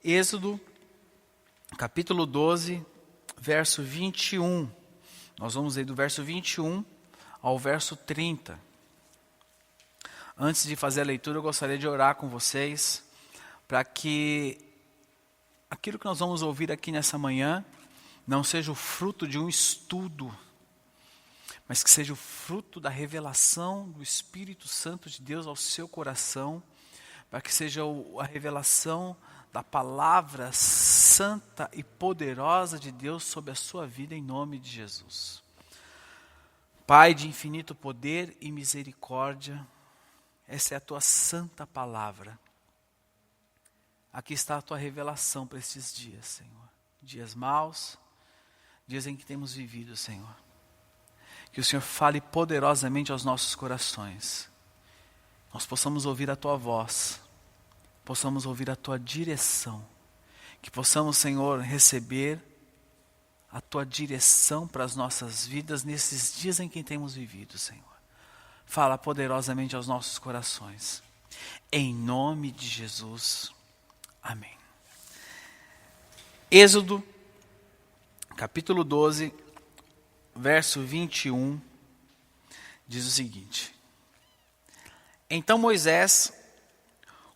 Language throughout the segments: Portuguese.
Êxodo, capítulo 12, verso 21. Nós vamos ler do verso 21 ao verso 30. Antes de fazer a leitura, eu gostaria de orar com vocês, para que aquilo que nós vamos ouvir aqui nessa manhã, não seja o fruto de um estudo, mas que seja o fruto da revelação do Espírito Santo de Deus ao seu coração, para que seja a revelação da palavra santa e poderosa de Deus sobre a sua vida, em nome de Jesus. Pai de infinito poder e misericórdia, essa é a tua santa palavra. Aqui está a tua revelação para esses dias, Senhor. Dias maus, dias em que temos vivido, Senhor. Que o Senhor fale poderosamente aos nossos corações. Nós possamos ouvir a tua voz, possamos ouvir a tua direção. Que possamos, Senhor, receber a tua direção para as nossas vidas nesses dias em que temos vivido, Senhor. Fala poderosamente aos nossos corações. Em nome de Jesus. Amém. Êxodo, capítulo 12, verso 21, diz o seguinte: Então Moisés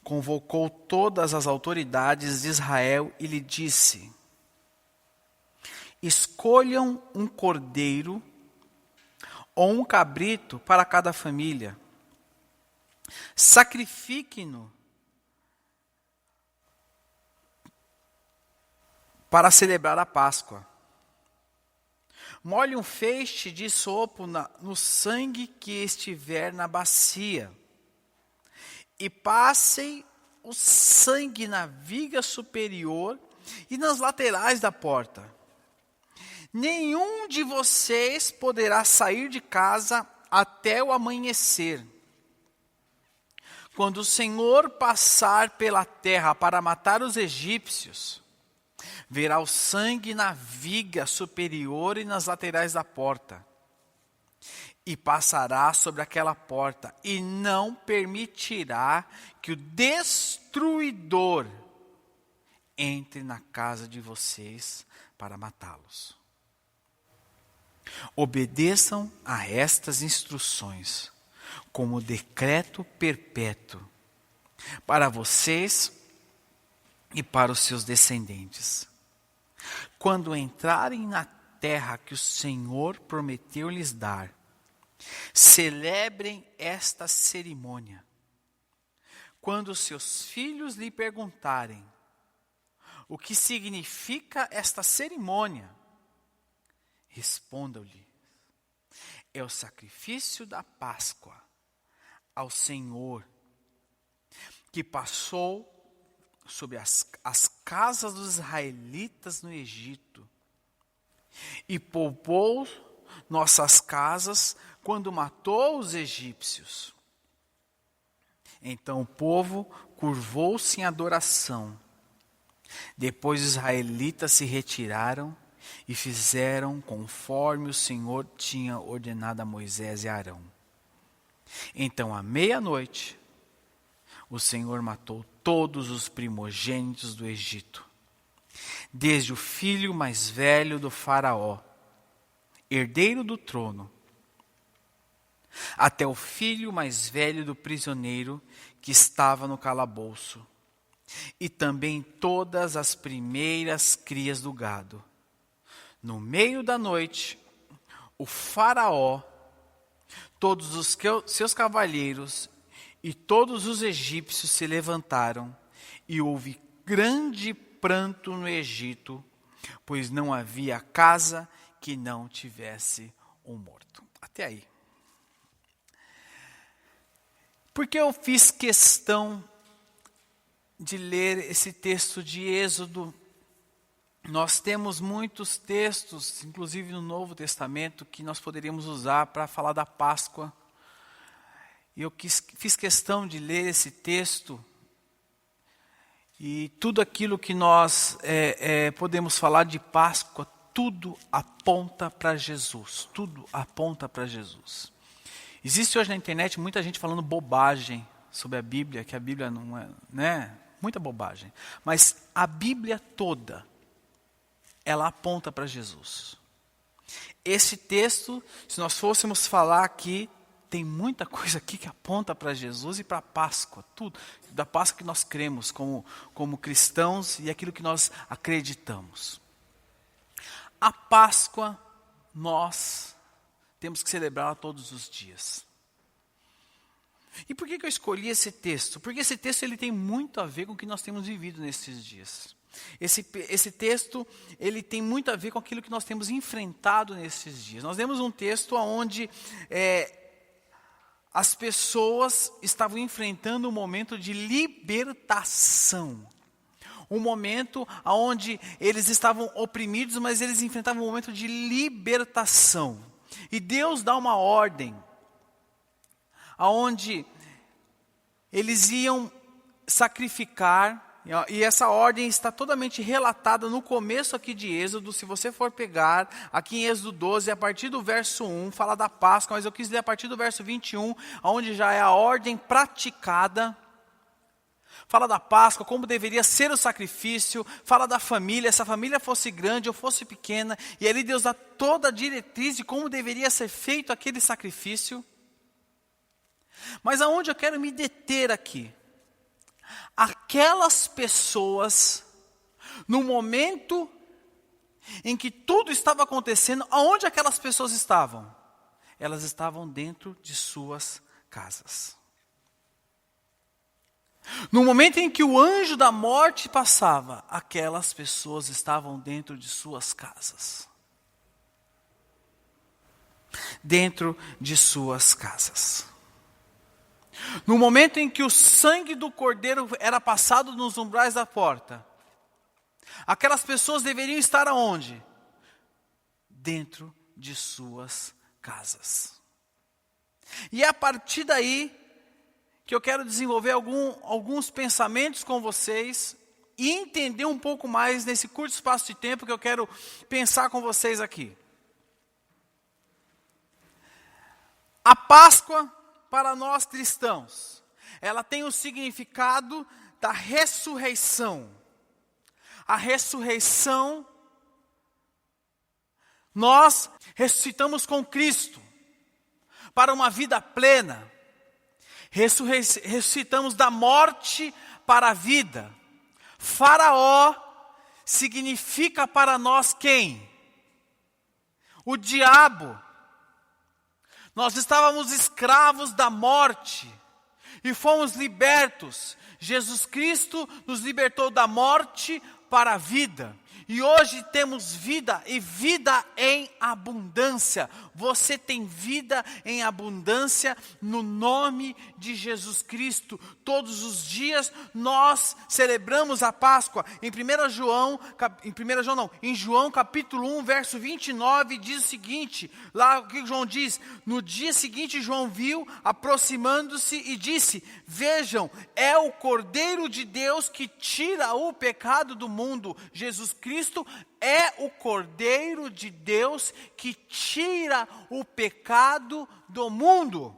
convocou todas as autoridades de Israel e lhe disse: Escolham um cordeiro ou um cabrito para cada família. Sacrifiquem-no para celebrar a Páscoa. Molhe um feixe de sopo no sangue que estiver na bacia. E passem o sangue na viga superior e nas laterais da porta. Nenhum de vocês poderá sair de casa até o amanhecer. Quando o Senhor passar pela terra para matar os egípcios, verá o sangue na viga superior e nas laterais da porta. E passará sobre aquela porta, e não permitirá que o destruidor entre na casa de vocês para matá-los. Obedeçam a estas instruções, como decreto perpétuo, para vocês e para os seus descendentes. Quando entrarem na terra que o Senhor prometeu lhes dar, celebrem esta cerimônia. Quando seus filhos lhe perguntarem o que significa esta cerimônia, respondam-lhe: é o sacrifício da Páscoa ao Senhor, que passou sobre as casas dos israelitas no Egito, e poupou nossas casas quando matou os egípcios. Então o povo curvou-se em adoração. Depois os israelitas se retiraram e fizeram conforme o Senhor tinha ordenado a Moisés e a Arão. Então, à meia-noite, o Senhor matou todos os primogênitos do Egito, desde o filho mais velho do faraó, herdeiro do trono, até o filho mais velho do prisioneiro que estava no calabouço, e também todas as primeiras crias do gado. No meio da noite, o faraó, todos os seus cavalheiros e todos os egípcios se levantaram, e houve grande pranto no Egito, pois não havia casa que não tivesse um morto. Até aí. Por que eu fiz questão de ler esse texto de Êxodo? Nós temos muitos textos, inclusive no Novo Testamento, que nós poderíamos usar para falar da Páscoa. E eu fiz questão de ler esse texto, e tudo aquilo que nós podemos falar de Páscoa, tudo aponta para Jesus. Tudo aponta para Jesus. Existe hoje na internet muita gente falando bobagem sobre a Bíblia, que a Bíblia não é, né? muita bobagem. Mas a Bíblia toda, ela aponta para Jesus. Esse texto, se nós fôssemos falar aqui, tem muita coisa aqui que aponta para Jesus e para a Páscoa, tudo. Da Páscoa que nós cremos como cristãos e aquilo que nós acreditamos. A Páscoa, nós temos que celebrá-la todos os dias. E por que eu escolhi esse texto? Porque esse texto ele tem muito a ver com o que nós temos vivido nesses dias. Esse texto ele tem muito a ver com aquilo que nós temos enfrentado nesses dias. Nós vemos um texto onde as pessoas estavam enfrentando um momento de libertação. Um momento onde eles estavam oprimidos, mas eles enfrentavam um momento de libertação. E Deus dá uma ordem, onde eles iam sacrificar, e essa ordem está totalmente relatada no começo aqui de Êxodo. Se você for pegar, aqui em Êxodo 12, a partir do verso 1, fala da Páscoa, mas eu quis ler a partir do verso 21, onde já é a ordem praticada. Fala da Páscoa, como deveria ser o sacrifício, fala da família, se a família fosse grande ou fosse pequena, e ali Deus dá toda a diretriz de como deveria ser feito aquele sacrifício. Mas aonde eu quero me deter aqui? Aquelas pessoas, no momento em que tudo estava acontecendo, aonde aquelas pessoas estavam? Elas estavam dentro de suas casas. No momento em que o anjo da morte passava, aquelas pessoas estavam dentro de suas casas. Dentro de suas casas. No momento em que o sangue do cordeiro era passado nos umbrais da porta, aquelas pessoas deveriam estar aonde? Dentro de suas casas. E é a partir daí que eu quero desenvolver alguns pensamentos com vocês e entender um pouco mais nesse curto espaço de tempo que eu quero pensar com vocês aqui. A Páscoa, para nós cristãos, ela tem o significado da ressurreição. A ressurreição, nós ressuscitamos com Cristo para uma vida plena. Ressuscitamos da morte para a vida. Faraó significa para nós quem? O diabo. Nós estávamos escravos da morte e fomos libertos. Jesus Cristo nos libertou da morte para a vida. E hoje temos vida e vida em abundância. Você tem vida em abundância no nome de Jesus Cristo. Todos os dias nós celebramos a Páscoa. Em João capítulo 1, verso 29, diz o seguinte, lá o que João diz? No dia seguinte João viu aproximando-se e disse: vejam, é o Cordeiro de Deus que tira o pecado do mundo. Jesus Cristo é o Cordeiro de Deus que tira o pecado do mundo.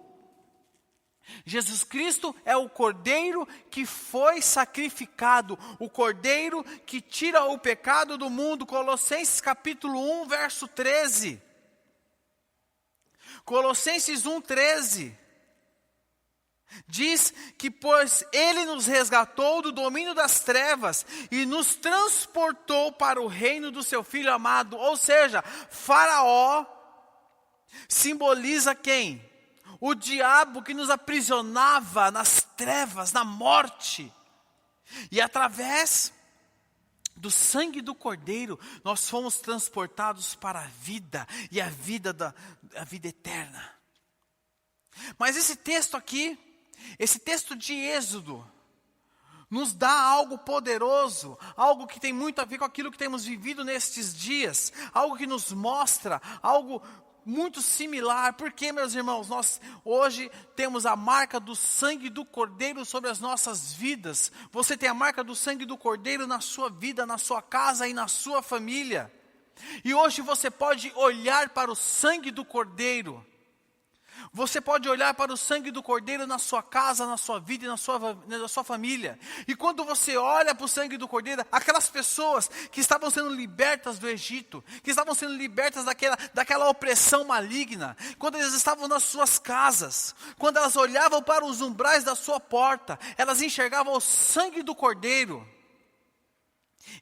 Jesus Cristo é o Cordeiro que foi sacrificado, o Cordeiro que tira o pecado do mundo. Colossenses capítulo 1, verso 13. Colossenses 1, 13. Diz que pois Ele nos resgatou do domínio das trevas e nos transportou para o reino do seu Filho amado. Ou seja, Faraó simboliza quem? O diabo que nos aprisionava nas trevas, na morte. E através do sangue do Cordeiro, nós fomos transportados para a vida e a vida eterna. Mas esse texto aqui, esse texto de Êxodo, nos dá algo poderoso, algo que tem muito a ver com aquilo que temos vivido nestes dias, algo que nos mostra, algo muito similar. Porque, meus irmãos, nós hoje temos a marca do sangue do Cordeiro sobre as nossas vidas. Você tem a marca do sangue do Cordeiro na sua vida, na sua casa e na sua família. E hoje você pode olhar para o sangue do Cordeiro. Você pode olhar para o sangue do Cordeiro na sua casa, na sua vida e na sua família. E quando você olha para o sangue do Cordeiro, aquelas pessoas que estavam sendo libertas do Egito, que estavam sendo libertas daquela opressão maligna, quando eles estavam nas suas casas, quando elas olhavam para os umbrais da sua porta, elas enxergavam o sangue do Cordeiro.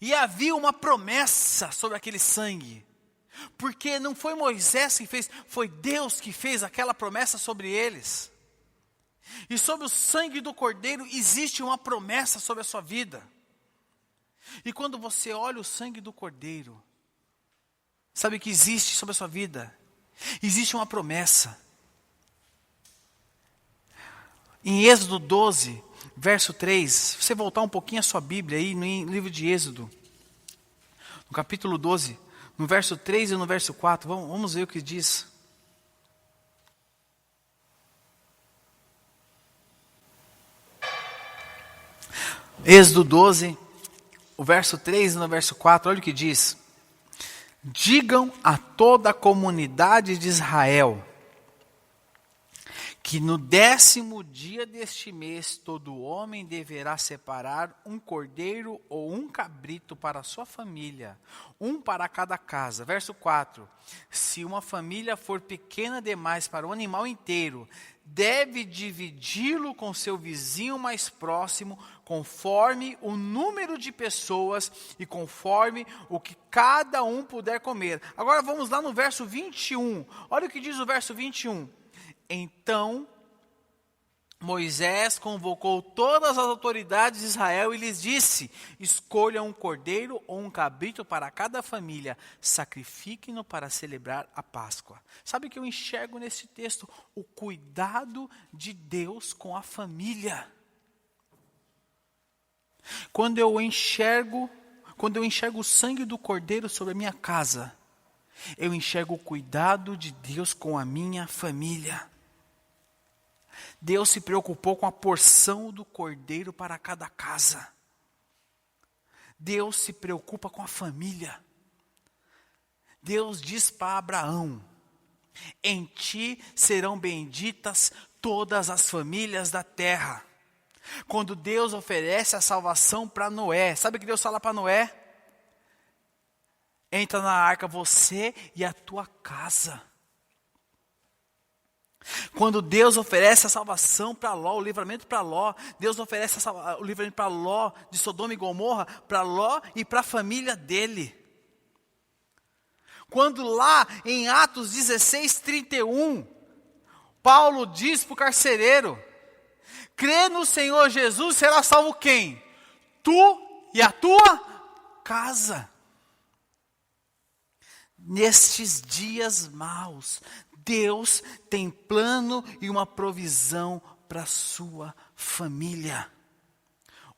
E havia uma promessa sobre aquele sangue. Porque não foi Moisés que fez, foi Deus que fez aquela promessa sobre eles. E sobre o sangue do Cordeiro existe uma promessa sobre a sua vida. E quando você olha o sangue do Cordeiro, sabe o que existe sobre a sua vida? Existe uma promessa. Em Êxodo 12, verso 3, se você voltar um pouquinho a sua Bíblia aí no livro de Êxodo, no capítulo 12, no verso 3 e no verso 4, vamos ver o que diz. Êxodo 12, o verso 3 e no verso 4, olha o que diz. Digam a toda a comunidade de Israel, que no 10º dia deste mês, todo homem deverá separar um cordeiro ou um cabrito para a sua família, um para cada casa. Verso 4, se uma família for pequena demais para o animal inteiro, deve dividi-lo com seu vizinho mais próximo, conforme o número de pessoas e conforme o que cada um puder comer. Agora vamos lá no verso 21, olha o que diz o verso 21. Então, Moisés convocou todas as autoridades de Israel e lhes disse, escolham um cordeiro ou um cabrito para cada família, sacrifiquem-no para celebrar a Páscoa. Sabe o que eu enxergo nesse texto? O cuidado de Deus com a família. Quando eu enxergo o sangue do cordeiro sobre a minha casa, eu enxergo o cuidado de Deus com a minha família. Deus se preocupou com a porção do cordeiro para cada casa. Deus se preocupa com a família. Deus diz para Abraão, em ti serão benditas todas as famílias da terra. Quando Deus oferece a salvação para Noé, sabe o que Deus fala para Noé? Entra na arca você e a tua casa. Quando Deus oferece a salvação para Ló, o livramento para Ló, Deus oferece o livramento para Ló, de Sodoma e Gomorra, para Ló e para a família dele. Quando lá em Atos 16:31, Paulo diz para o carcereiro, crê no Senhor Jesus, será salvo quem? Tu e a tua casa. Nestes dias maus, Deus tem plano e uma provisão para a sua família.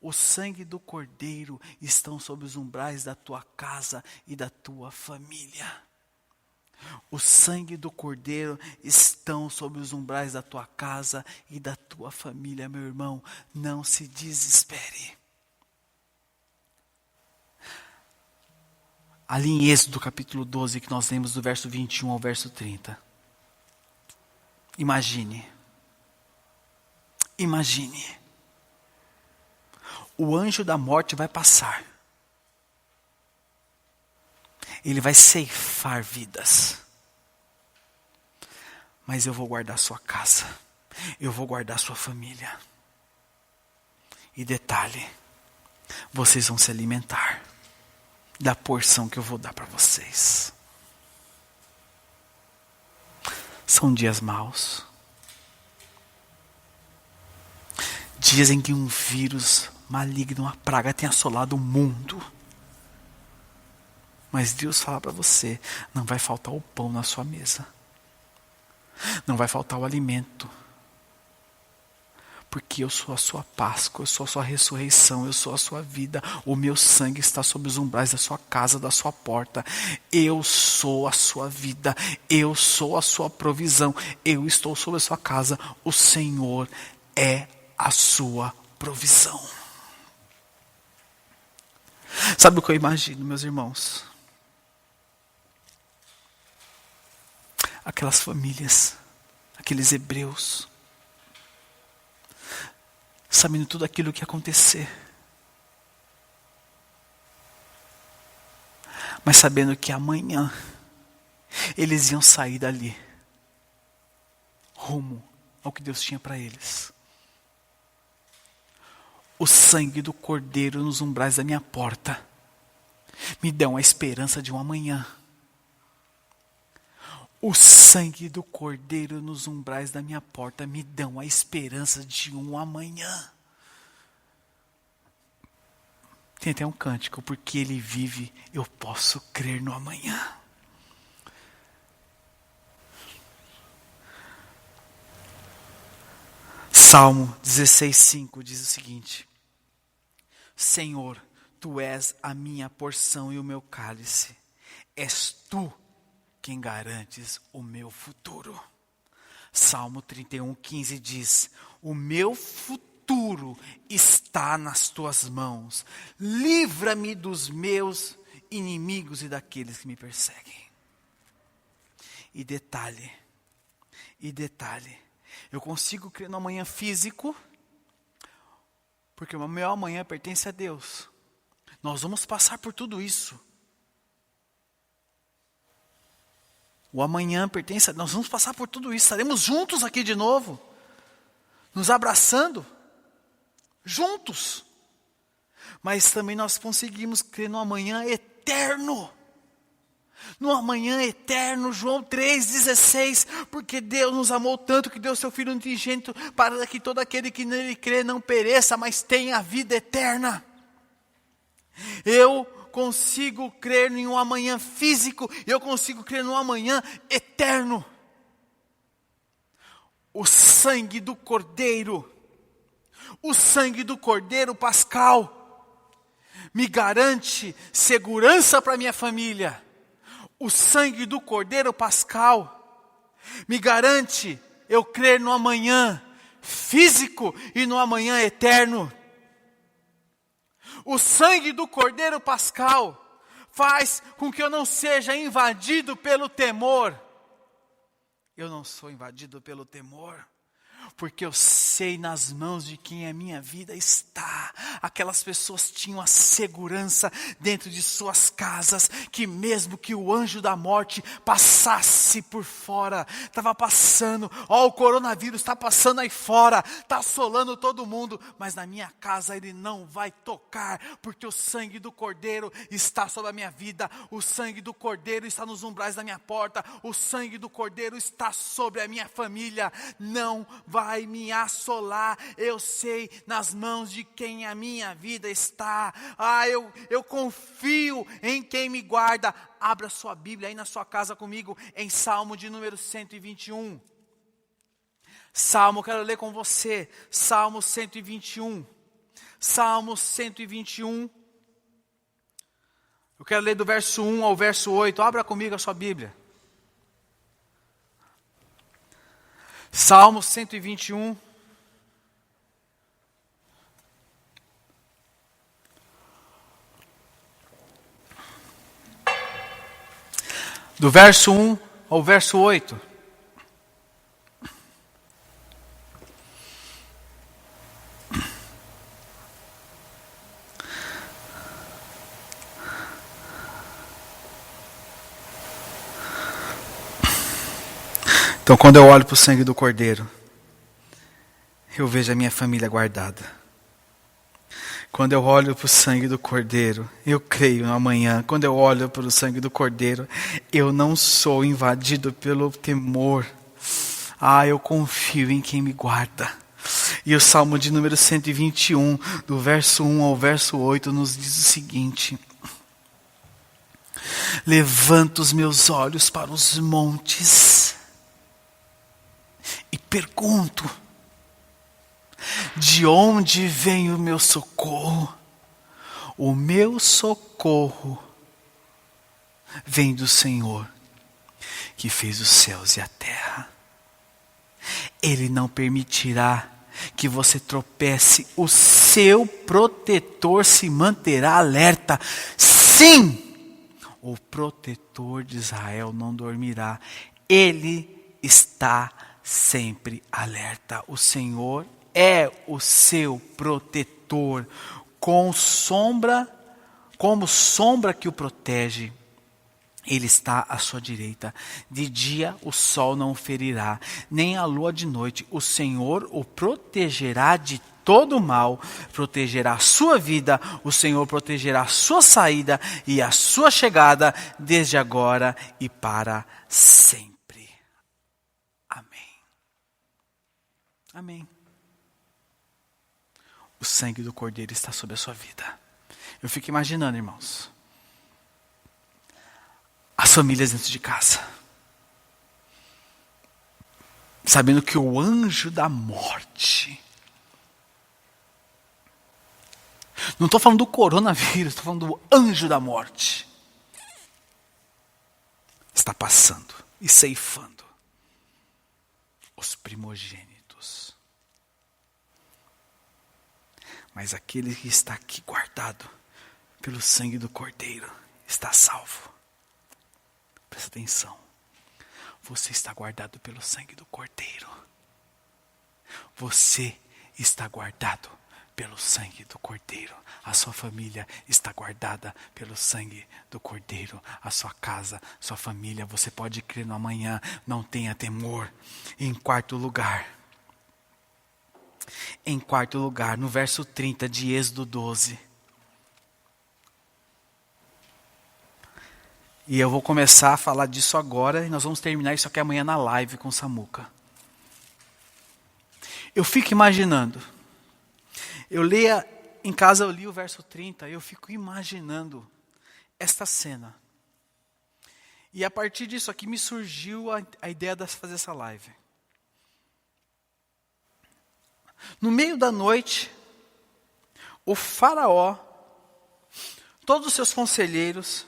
O sangue do Cordeiro estão sobre os umbrais da tua casa e da tua família. O sangue do Cordeiro estão sobre os umbrais da tua casa e da tua família, meu irmão. Não se desespere. Ali em Êxodo capítulo 12, que nós lemos do verso 21 ao verso 30. Imagine, o anjo da morte vai passar, ele vai ceifar vidas, mas eu vou guardar sua casa, eu vou guardar sua família, e detalhe, vocês vão se alimentar da porção que eu vou dar para vocês. São dias maus. Dias em que um vírus maligno, uma praga tem assolado o mundo. Mas Deus fala para você, não vai faltar o pão na sua mesa. Não vai faltar o alimento. Porque eu sou a sua Páscoa, eu sou a sua ressurreição, eu sou a sua vida. O meu sangue está sobre os umbrais da sua casa, da sua porta. Eu sou a sua vida, eu sou a sua provisão. Eu estou sobre a sua casa, o Senhor é a sua provisão. Sabe o que eu imagino, meus irmãos? Aquelas famílias aqueles hebreus, sabendo tudo aquilo que ia acontecer, mas sabendo que amanhã eles iam sair dali, rumo ao que Deus tinha para eles. O sangue do Cordeiro nos umbrais da minha porta me dão a esperança de um amanhã. O sangue do Cordeiro nos umbrais da minha porta me dão a esperança de um amanhã. Tem até um cântico, porque Ele vive, eu posso crer no amanhã. Salmo 16:5 diz o seguinte: Senhor, Tu és a minha porção e o meu cálice. És Tu quem garantes o meu futuro. Salmo 31:15 diz: o meu futuro está nas Tuas mãos. Livra-me dos meus inimigos e daqueles que me perseguem. E detalhe, eu consigo crer no amanhã físico, porque o meu amanhã pertence a Deus. Nós vamos passar por tudo isso. O amanhã pertence a Deus. Nós vamos passar por tudo isso. Estaremos juntos aqui de novo, nos abraçando, juntos. Mas também nós conseguimos crer no amanhã eterno. No amanhã eterno, João 3,16, porque Deus nos amou tanto que deu seu Filho unigênito para que todo aquele que nele crê não pereça, mas tenha a vida eterna. Eu consigo crer em um amanhã físico, eu consigo crer num amanhã eterno. O sangue do Cordeiro pascal, me garante segurança para minha família. O sangue do Cordeiro pascal me garante eu crer no amanhã físico e no amanhã eterno. O sangue do Cordeiro pascal faz com que eu não seja invadido pelo temor. Eu não sou invadido pelo temor, porque eu sei nas mãos de quem a minha vida está. Aquelas pessoas tinham a segurança dentro de suas casas, que mesmo que o anjo da morte passasse por fora, estava passando, o coronavírus está passando aí fora, está assolando todo mundo, mas na minha casa ele não vai tocar, porque o sangue do Cordeiro está sobre a minha vida, o sangue do Cordeiro está nos umbrais da minha porta, o sangue do Cordeiro está sobre a minha família, não vai me assolar. Eu sei nas mãos de quem a minha vida está. Eu confio em quem me guarda. Abra sua Bíblia aí na sua casa comigo, em Salmo de número 121. Salmo, quero ler com você, Salmo 121. Salmo 121. Eu quero ler do verso 1 ao verso 8. Abra comigo a sua Bíblia. Salmo 121. Do verso 1 ao verso 8. Então, quando eu olho para o sangue do Cordeiro, eu vejo a minha família guardada. Quando eu olho para o sangue do Cordeiro, eu creio no amanhã. Quando eu olho para o sangue do Cordeiro, eu não sou invadido pelo temor. Eu confio em quem me guarda. E o Salmo de número 121, do verso 1 ao verso 8, nos diz o seguinte: levanto os meus olhos para os montes e pergunto, de onde vem o meu socorro? O meu socorro vem do Senhor, que fez os céus e a terra. Ele não permitirá que você tropece, o seu protetor se manterá alerta. Sim, o protetor de Israel não dormirá, ele está sempre alerta. O Senhor é o seu protetor, como sombra que o protege. Ele está à sua direita. De dia o sol não o ferirá, nem a lua de noite. O Senhor o protegerá de todo mal, protegerá a sua vida. O Senhor protegerá a sua saída e a sua chegada, desde agora e para sempre. Amém. Amém. O sangue do Cordeiro está sobre a sua vida. Eu fico imaginando, irmãos, as famílias dentro de casa, sabendo que o anjo da morte, não estou falando do coronavírus, estou falando do anjo da morte, está passando e ceifando os primogênitos. Mas aquele que está aqui guardado pelo sangue do Cordeiro está salvo. Presta atenção. Você está guardado pelo sangue do Cordeiro. Você está guardado pelo sangue do Cordeiro. A sua família está guardada pelo sangue do Cordeiro. A sua casa, sua família, você pode crer no amanhã. Não tenha temor. Em quarto lugar, no verso 30 de Êxodo 12. E eu vou começar a falar disso agora e nós vamos terminar isso aqui amanhã na live com o Samuca. Eu fico imaginando. Em casa eu li o verso 30 e eu fico imaginando esta cena. E a partir disso aqui me surgiu a ideia de fazer essa live. No meio da noite, o faraó, todos os seus conselheiros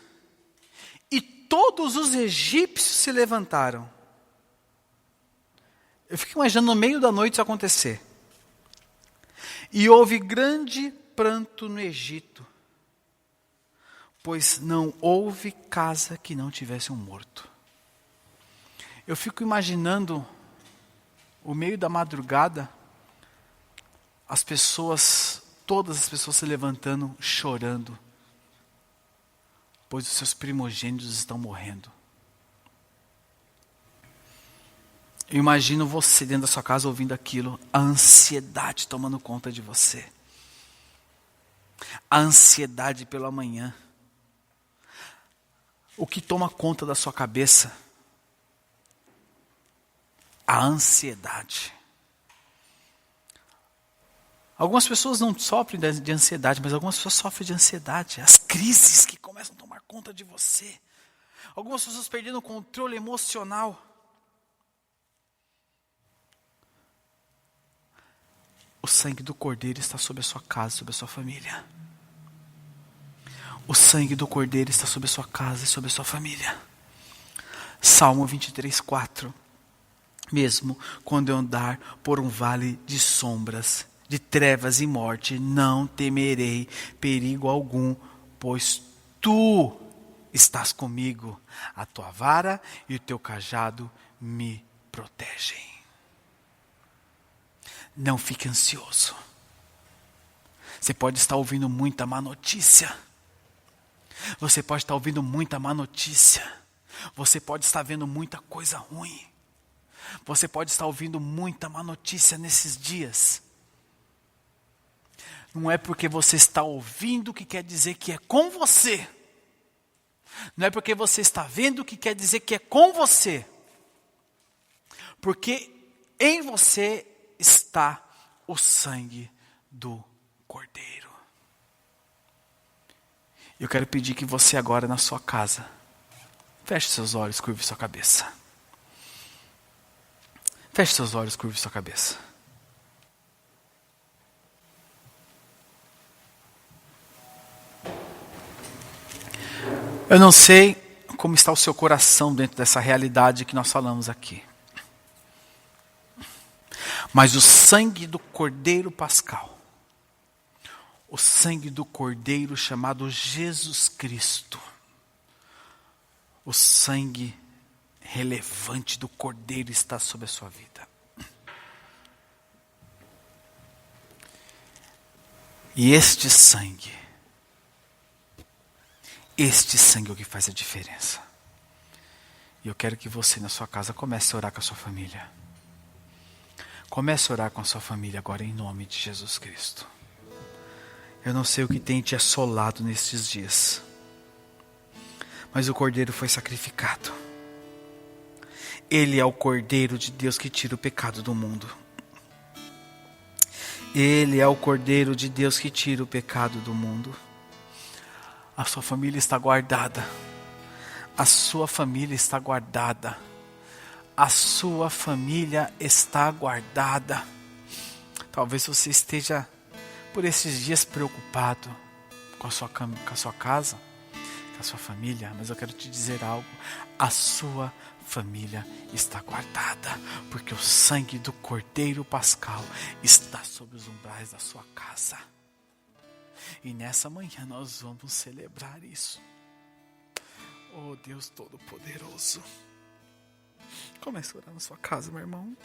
e todos os egípcios se levantaram. Eu fico imaginando no meio da noite isso acontecer. E houve grande pranto no Egito, pois não houve casa que não tivesse um morto. Eu fico imaginando o meio da madrugada, todas as pessoas se levantando, chorando, pois os seus primogênitos estão morrendo. Eu imagino você dentro da sua casa ouvindo aquilo, a ansiedade tomando conta de você. A ansiedade pelo amanhã. O que toma conta da sua cabeça? A ansiedade. Algumas pessoas não sofrem de ansiedade, mas algumas pessoas sofrem de ansiedade. As crises que começam a tomar conta de você. Algumas pessoas perdendo o controle emocional. O sangue do Cordeiro está sobre a sua casa, sobre a sua família. O sangue do Cordeiro está sobre a sua casa e sobre a sua família. Salmo 23, 4. Mesmo quando eu andar por um vale de sombras, de trevas e morte, não temerei perigo algum, pois tu estás comigo. A tua vara e o teu cajado me protegem. Não fique ansioso. Você pode estar ouvindo muita má notícia. Você pode estar ouvindo muita má notícia. Você pode estar vendo muita coisa ruim. Você pode estar ouvindo muita má notícia nesses dias. Não é porque você está ouvindo que quer dizer que é com você. Não é porque você está vendo que quer dizer que é com você. Porque em você está o sangue do Cordeiro. Eu quero pedir que você agora na sua casa, feche seus olhos, curve sua cabeça. Feche seus olhos, curve sua cabeça. Eu não sei como está o seu coração dentro dessa realidade que nós falamos aqui. Mas o sangue do Cordeiro Pascal, o sangue do Cordeiro chamado Jesus Cristo, o sangue relevante do Cordeiro está sobre a sua vida. E este sangue é o que faz a diferença. E eu quero que você na sua casa comece a orar com a sua família. Comece a orar com a sua família agora em nome de Jesus Cristo. Eu não sei o que tem te assolado nestes dias, mas o Cordeiro foi sacrificado. Ele é o Cordeiro de Deus que tira o pecado do mundo. Ele é o Cordeiro de Deus que tira o pecado do mundo. A sua família está guardada. A sua família está guardada. A sua família está guardada. Talvez você esteja por esses dias preocupado com a sua casa, com a sua família, mas eu quero te dizer algo. A sua família está guardada, porque o sangue do Cordeiro Pascal está sobre os umbrais da sua casa. E nessa manhã nós vamos celebrar isso. Oh Deus Todo-Poderoso. Comece a orar na sua casa, meu irmão.